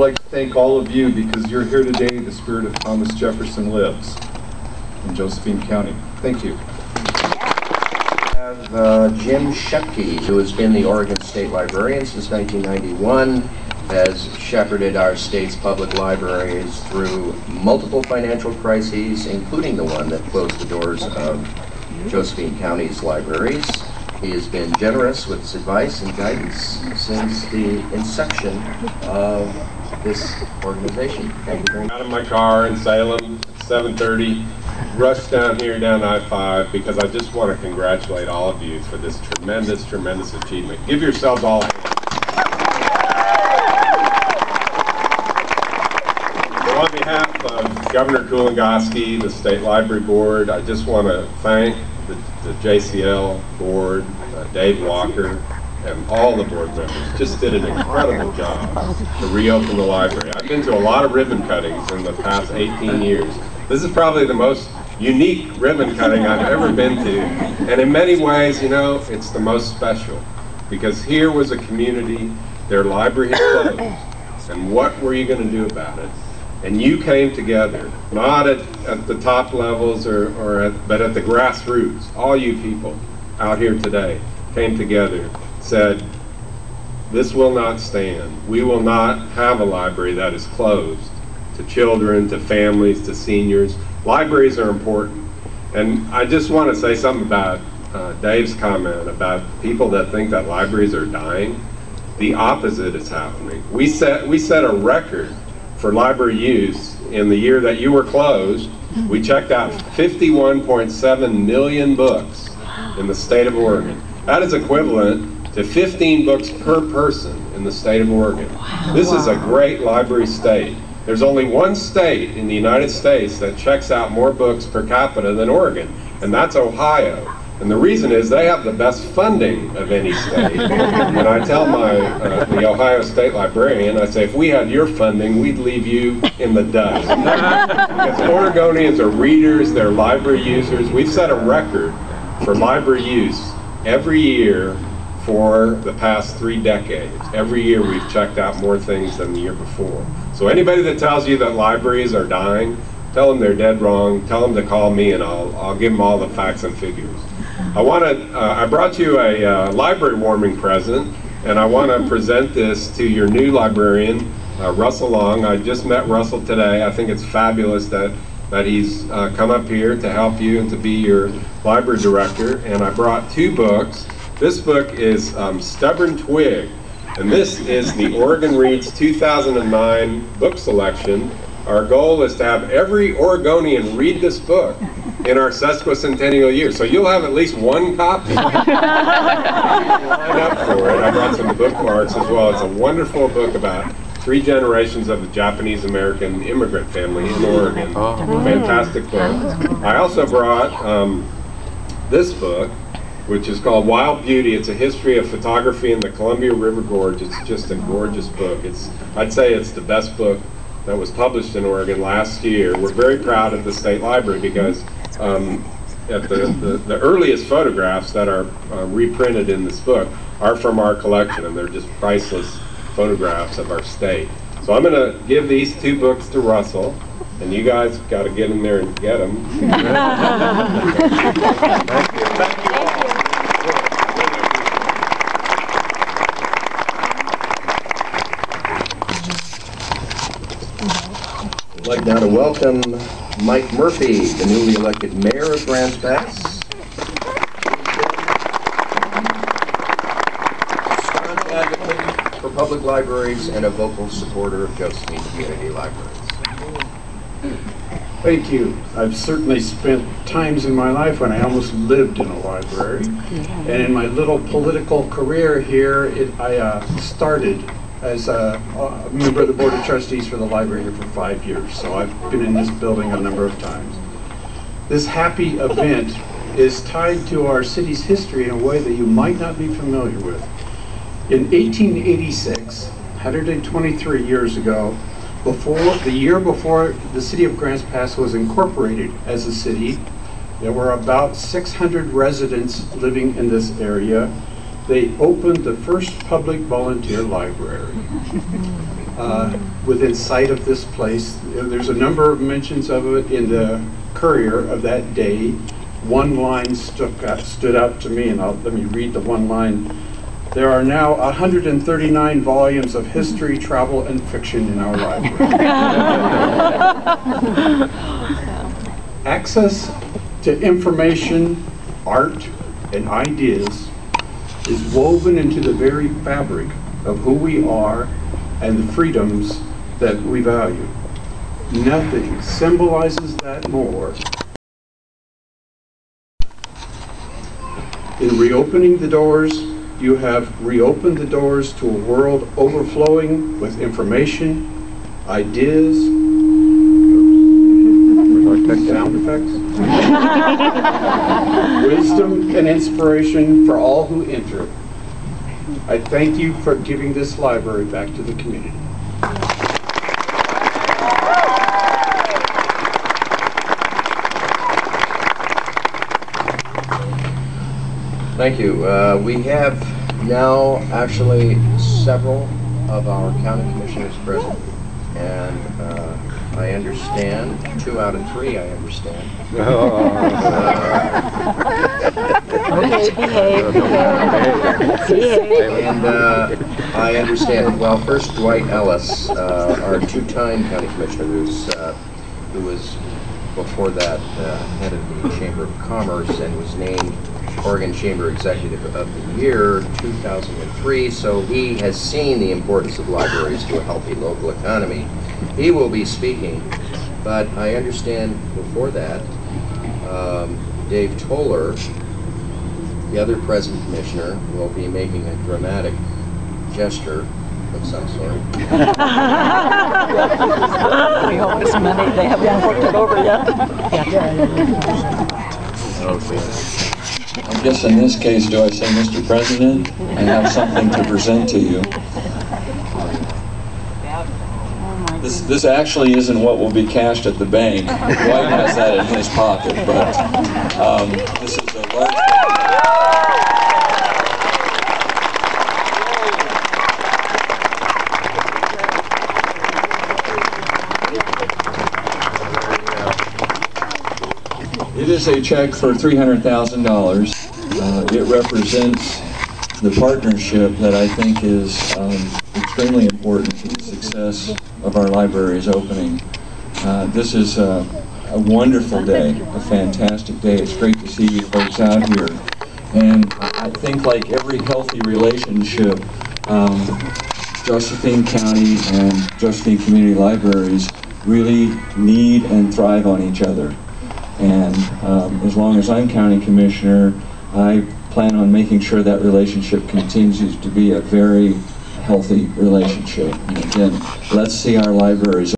like to thank all of you because you're here today. The spirit of Thomas Jefferson lives in Josephine County. Thank you. We have Jim Shepke, who has been the Oregon State Librarian since 1991, has shepherded our state's public libraries through multiple financial crises, including the one that closed the doors of Josephine County's libraries. He has been generous with his advice and guidance since the inception of this organization. Thank you very much. Out of my car in Salem at 7:30, rushed down here down I-5 because I just want to congratulate all of you for this tremendous, tremendous achievement. Give yourselves all a hand. So on behalf of Governor Kulingoski, the State Library Board, I just want to thank the JCL board, Dave Walker, and all the board members. Just did an incredible job to reopen the library. I've been to a lot of ribbon cuttings in the past 18 years. This is probably the most unique ribbon cutting I've ever been to. And in many ways, you know, it's the most special. Because here was a community, their library had closed. And what were you going to do about it? And you came together, not at the top levels but at the grassroots. All you people out here today came together, said, this will not stand. We will not have a library that is closed to children, to families, to seniors. Libraries are important. And I just want to say something about Dave's comment about people that think that libraries are dying. The opposite is happening. We set a record for library use in the year that you were closed. We checked out 51.7 million books in the state of Oregon. That is equivalent to 15 books per person in the state of Oregon. This is a great library state. There's only one state in the United States that checks out more books per capita than Oregon, and that's Ohio. And the reason is they have the best funding of any state. And I tell the Ohio State Librarian, I say, if we had your funding, we'd leave you in the dust. Because Oregonians are readers, they're library users. We've set a record for library use every year for the past 3 decades. Every year we've checked out more things than the year before. So anybody that tells you that libraries are dying, tell them they're dead wrong. Tell them to call me and I'll give them all the facts and figures. I brought you a library warming present, and I want to present this to your new librarian, Russell Long. I just met Russell today. I think it's fabulous that he's come up here to help you and to be your library director. And I brought 2 books. This book is Stubborn Twig, and this is the Oregon Reads 2009 book selection. Our goal is to have every Oregonian read this book in our sesquicentennial year. So you'll have at least 1 copy. Line up for it. I brought some bookmarks as well. It's a wonderful book about 3 generations of the Japanese-American immigrant family in Oregon. Fantastic book. I also brought this book, which is called Wild Beauty. It's a history of photography in the Columbia River Gorge. It's just a gorgeous book. I'd say it's the best book that was published in Oregon last year. We're very proud of the State Library because at the earliest photographs that are reprinted in this book are from our collection, and they're just priceless photographs of our state. So I'm going to give these 2 books to Russell, and you guys got to get in there and get them. Thank you. Thank you all. I'd like now to welcome Mike Murphy, the newly elected mayor of Grants Pass. Staunch advocate for public libraries and a vocal supporter of Josephine Community Libraries. Thank you. I've certainly spent times in my life when I almost lived in a library. And in my little political career here, I started as a member of the Board of Trustees for the library here for 5 years. So I've been in this building a number of times. This happy event is tied to our city's history in a way that you might not be familiar with. In 1886, 123 years ago, the year before the city of Grants Pass was incorporated as a city, there were about 600 residents living in this area. They opened the first public volunteer library. within sight of this place. There's a number of mentions of it in the Courier of that day. One line stood out to me, and let me read the one line. There are now 139 volumes of history, travel, and fiction in our library. Access to information, art, and ideas is woven into the very fabric of who we are and the freedoms that we value. Nothing symbolizes that more. In reopening the doors, you have reopened the doors to a world overflowing with information, ideas, sound effects, wisdom and inspiration for all who enter. I thank you for giving this library back to the community. Thank you. We have now actually several of our county commissioners present, and I understand, 2 out of 3 I understand. And I understand, well, first Dwight Ellis, our 2-time county commissioner, who was before that head of the Chamber of Commerce and was named Oregon Chamber Executive of the Year 2003, so he has seen the importance of libraries to a healthy local economy. He will be speaking, but I understand before that, Dave Toller, the other present commissioner, will be making a dramatic gesture of some sort. We hope it's money. They haven't worked it over yet. Okay. I guess in this case, do I say, Mr. President? I have something to present to you. This actually isn't what will be cashed at the bank. Dwight has that in his pocket, but this is a large... It is a check for $300,000. It represents the partnership that I think is extremely important to the success of our library's opening. This is a wonderful day, a fantastic day. It's great to see you folks out here. And I think, like every healthy relationship, Josephine County and Josephine Community Libraries really need and thrive on each other. And as long as I'm county commissioner, I plan on making sure that relationship continues to be a very healthy relationship. And again, let's see our libraries